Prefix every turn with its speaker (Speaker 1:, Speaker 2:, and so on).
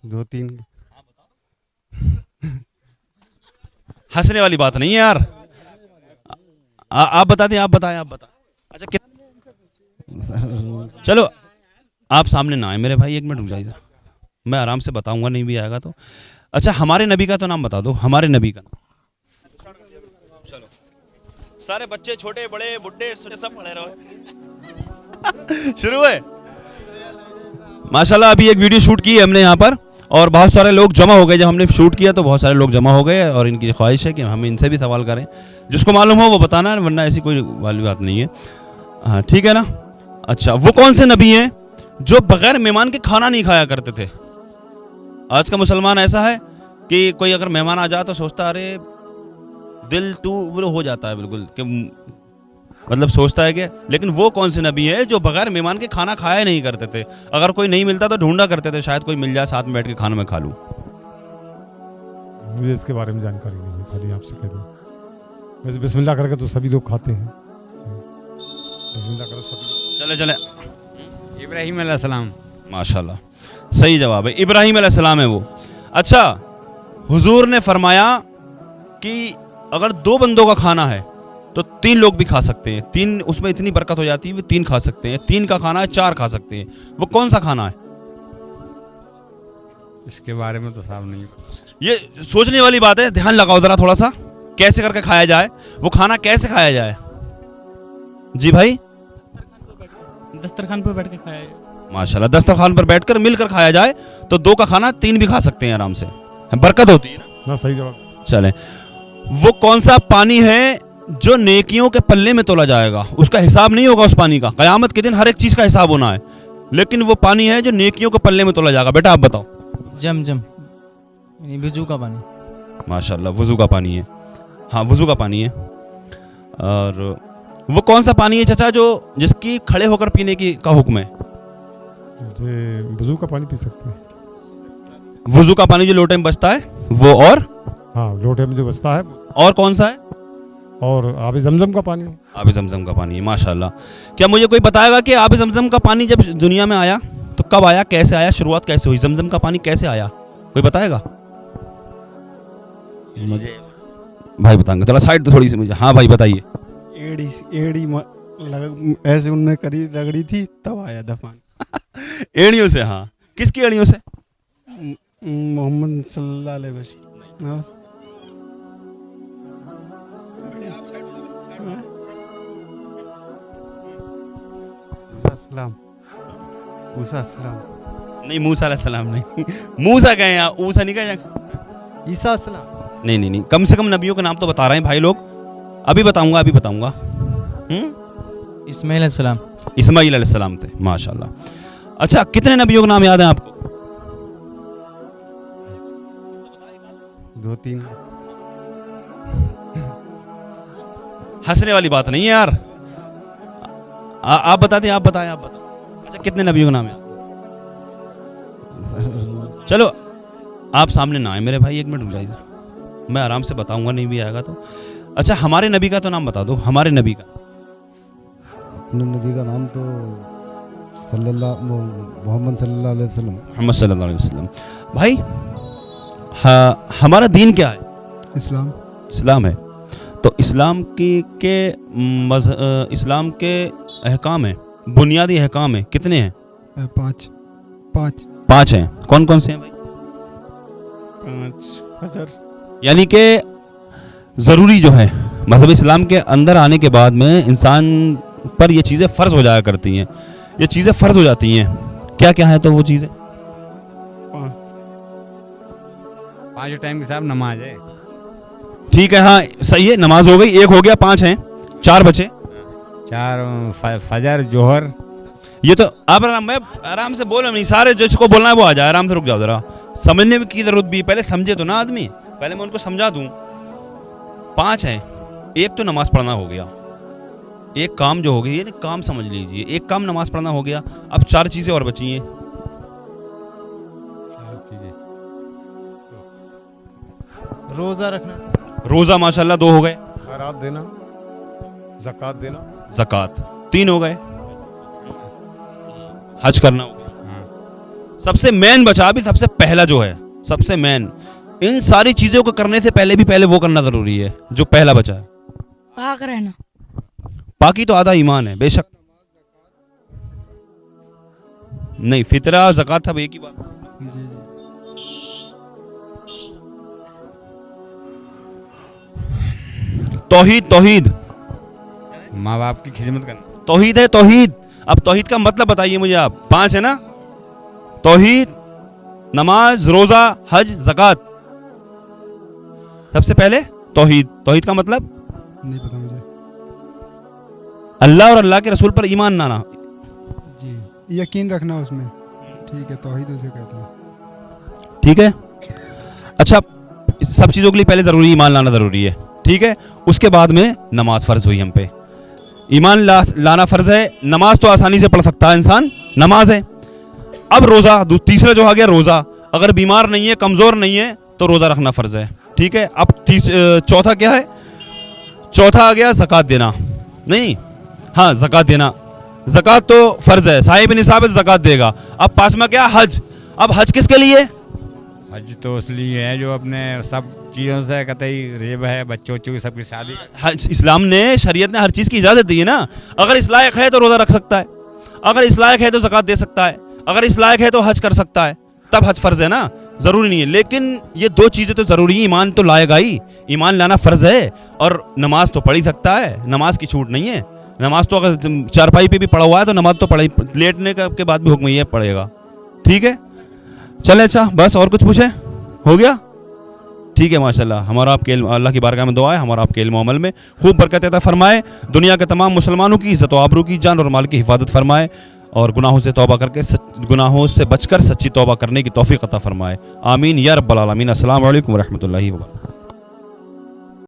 Speaker 1: दो तीन।
Speaker 2: हंसने वाली बात नहीं है यार। आप बता दें, आप बताएं, आप बताएं। अच्छा चलो आप सामने ना आए मेरे भाई, एक मिनट रुक जाइए, मैं आराम से बताऊंगा, नहीं भी आएगा तो। अच्छा हमारे नबी का तो नाम बता दो, हमारे नबी का नाम। चलो सारे बच्चे छोटे बड़े बुढ़े सब पढ़े रहो। शुरू है। माशाल्लाह अभी एक वीडियो शूट की है हमने यहाँ पर, और बहुत सारे लोग जमा हो गए। जब हमने शूट किया तो बहुत सारे लोग जमा हो गए, और इनकी ख्वाहिश है कि हम इनसे भी सवाल करें, जिसको मालूम हो वो बताना, वरना ऐसी कोई वाली बात नहीं है। हाँ ठीक है ना। अच्छा वो कौन से नबी हैं जो बगैर मेहमान के खाना नहीं खाया करते थे? आज का मुसलमान ऐसा है कि कोई अगर मेहमान आ जाए तो सोचता अरे दिल वो हो जाता है बिल्कुल कि मतलब सोचता है कि, लेकिन वो कौन से नबी है जो बगैर मेहमान के खाना खाया नहीं करते थे? अगर कोई नहीं मिलता तो ढूंढा करते थे, शायद कोई मिल जाए साथ में बैठ के खाना मैं खा लूं।
Speaker 1: मुझे इसके बारे में जानकारी नहीं है, खाली आपसे कह दूँ। वैसे बिस्मिल्लाह करके तो सभी लोग खाते हैं, बिस्मिल्लाह करो सभी।
Speaker 2: चले चले।
Speaker 3: इब्राहीम अलैहिस्सलाम।
Speaker 2: माशाल्लाह सही जवाब है, इब्राहीम अलैहिस्सलाम है वो। अच्छा हुजूर ने फरमाया कि अगर 2 बंदों का खाना है तो 3 लोग भी खा सकते हैं, 3 उसमें इतनी बरकत हो जाती है वो 3 खा सकते हैं, 3 का खाना है 4 खा सकते हैं। वो कौन सा खाना है?
Speaker 3: इसके बारे में तो साफ नहीं।
Speaker 2: ये सोचने वाली बात है, ध्यान लगाओ जरा थोड़ा सा, कैसे करके खाया जाए, वो खाना कैसे खाया जाए? जी भाई
Speaker 4: दस्तरखान पर बैठ के खाया जाए।
Speaker 2: माशाल्लाह दस्तरखान पर बैठकर मिलकर खाया जाए तो 2 का खाना 3 भी खा सकते हैं आराम से, बरकत होती है ना।
Speaker 1: सही जवाब।
Speaker 2: चलें, वो कौन सा पानी है जो नेकियों के पल्ले में तोला जाएगा? उसका हिसाब नहीं होगा उस पानी का, क़यामत के दिन हर एक चीज का हिसाब होना है, लेकिन वो पानी है जो नेकियों के पल्ले में तोला जाएगा। बेटा आप बताओ।
Speaker 4: जमजम यानी वजू का पानी।
Speaker 2: माशाल्लाह वजू का पानी है, हाँ वजू का पानी है। और वो कौन सा पानी है चाचा जो जिसकी खड़े होकर पीने की का हुक्म है?
Speaker 1: वजू का पानी पी सकते हैं।
Speaker 2: वजू का पानी जो लोटे में बचता है वो, और
Speaker 1: हाँ लोटे में जो बचता है।
Speaker 2: और कौन सा है?
Speaker 1: और आबे जमजम का पानी।
Speaker 2: आबे जमजम का पानी है। माशाल्लाह। क्या मुझे कोई बताएगा कि आबे जमजम का पानी जब दुनिया में आया तो कब आया, कैसे आया, शुरुआत कैसे हुई, जमजम का पानी कैसे आया? कोई बताएगा? मुझे भाई बताएंगे, थोड़ा साइड तो थोड़ी सी मुझे। हाँ भाई बताइए।
Speaker 5: एड़ी ऐसे उनने करी रगड़ी थी तब आया था पानी।
Speaker 2: एड़ियों से? हाँ किसकी एड़ियों से?
Speaker 5: मोहम्मद सल्लल्लाहु अलैहि वसल्लम।
Speaker 2: नहीं मूसा अलैहिस्सलाम नहीं। मूसा कहे यहाँ, ऊसा नहीं कहे।
Speaker 5: ईसा सलाम।
Speaker 2: नहीं, कम से कम नबियों का नाम तो बता रहे हैं भाई लोग। अभी बताऊंगा।
Speaker 4: इस्माइल अलैहिस्सलाम।
Speaker 2: इस्माइल अलैहिस्सलाम थे। माशाल्लाह। अच्छा कितने नबियों के नाम याद हैं आपको?
Speaker 1: 2 3।
Speaker 2: हंसने वाली बात नहीं है यार। आप बता दें, आप बताएं, आप बताओ। अच्छा कितने नबियों का नाम है? चलो आप सामने ना आए मेरे भाई, एक मिनट रुक जाइए, मैं आराम से बताऊंगा, नहीं भी आएगा तो। अच्छा हमारे नबी का तो नाम बता दो, हमारे नबी का।
Speaker 6: अपने नबी का नाम तो मोहम्मद सल्लल्लाहु अलैहि वसल्लम।
Speaker 2: मोहम्मद सल्लल्लाहु अलैहि वसल्लम। भाई हमारा दीन क्या है?
Speaker 5: इस्लाम।
Speaker 2: इस्लाम है। तो इस्लाम इस्लाम के अहकाम है, बुनियादी अहकाम है, कितने हैं?
Speaker 5: 5
Speaker 2: हैं। कौन कौन से हैं भाई?
Speaker 5: 5 फजर।
Speaker 2: यानी कि ज़रूरी जो है मज़हब इस्लाम के अंदर आने के बाद में इंसान पर ये चीज़ें फ़र्ज हो जाया करती हैं, ये चीज़ें फ़र्ज हो जाती हैं। क्या क्या है तो वो चीज़ें?
Speaker 3: 5 टाइम के साथ नमाज है।
Speaker 2: ठीक है, हाँ सही है, नमाज हो गई, 1 हो गया, 5 हैं, 4 बचे।
Speaker 3: 4 फजर जोहर।
Speaker 2: ये तो आप मैं आराम से बोल नहीं, सारे जिसको बोलना है वो आ जाए, आराम से रुक जाओ जरा, समझने की जरूरत भी, पहले समझे तो ना आदमी, पहले मैं उनको समझा दूं। 5 हैं, 1 तो नमाज पढ़ना हो गया, एक काम जो हो गया, ये काम समझ लीजिए, एक काम नमाज पढ़ना हो गया। अब 4 चीजें और बची हैं।
Speaker 5: रोजा रखना।
Speaker 2: रोजा माशाल्लाह 2 हो गए,
Speaker 1: खैरात देना, ज़कात देना,
Speaker 2: ज़कात 3 हो गए, हज करना हो गया, सबसे मेन बचा अभी, सबसे पहला जो है, सबसे मेन, इन सारी चीजों को करने से पहले भी पहले वो करना जरूरी है जो पहला बचा है।
Speaker 7: पाक रहना।
Speaker 2: बाकी तो आधा ईमान है बेशक। नहीं, फितरा और ज़कात सब एक ही बात।
Speaker 5: जी जी।
Speaker 2: तौहीद, तौहीद,
Speaker 3: माँ बाप की खिदमत करना।
Speaker 2: तौहीद है, तौहीद। अब तौहीद का मतलब बताइए मुझे आप। 5 है ना? तौहीद, नमाज, रोजा, हज, ज़कात। सबसे पहले तौहीद। तौहीद का मतलब
Speaker 5: नहीं पता मुझे।
Speaker 2: अल्लाह और अल्लाह के रसूल पर ईमान लाना।
Speaker 5: जी, यकीन रखना उसमें। ठीक है, तौहीद उसे कहते हैं।
Speaker 2: ठीक है। अच्छा, सब चीज़ों के लिए पहले ज़रूरी ईमान लाना ज़रूरी है। ठीक है। उसके बाद में नमाज फ़र्ज हुई हम पे। ईमान लाना फ़र्ज है। नमाज तो आसानी से पढ़ सकता है इंसान, नमाज है। अब रोज़ा, तीसरा जो आ गया रोज़ा। अगर बीमार नहीं है, कमज़ोर नहीं है, तो रोज़ा रखना फ़र्ज है। ठीक है। अब चौथा क्या है? चौथा आ गया ज़कात देना। नहीं, हाँ, ज़कात देना। ज़कात तो फ़र्ज है, साहिब निसाब ज़कात देगा। अब 5वां क्या? हज। अब हज किसके लिए?
Speaker 3: हज तो इसलिए है जो अपने सब चीज़ों से कतई रेब है, बच्चों बच्चों की सबकी शादी।
Speaker 2: हज, इस्लाम ने, शरीयत ने हर चीज़ की इजाज़त दी है ना। अगर इस लायक है तो रोज़ा रख सकता है, अगर इस लायक है तो ज़कात दे सकता है, अगर इस लायक है तो हज कर सकता है। तब हज फ़र्ज है ना, ज़रूरी नहीं है। लेकिन ये 2 चीज़ें तो ज़रूरी है। ईमान तो लाएगा ही, ईमान लाना फ़र्ज है। और नमाज तो पढ़ ही सकता है, नमाज की छूट नहीं है। नमाज तो अगर चारपाई पे भी पढ़ा हुआ है तो नमाज तो पढ़ा ही, लेटने के बाद भी हुक्म ये पढ़ेगा। ठीक है। चले, अच्छा, बस और कुछ पूछे? हो गया? ठीक है, माशाल्लाह। हमारा आपके अल्लाह की बारगाह में दुआ है, हमारा आपके इल्म अमल में खूब बरकत अता फरमाए। दुनिया के तमाम मुसलमानों की इज़्ज़त व आबरू की, जान और माल की हिफाजत फरमाए। और गुनाहों से तौबा करके, गुनाहों से बचकर सच्ची तौबा करने की तौफीक अता फरमाए। आमीन या रब्बल आलमीन। अस्सलामु अलैकुम व रहमतुल्लाहि व बरकातहू।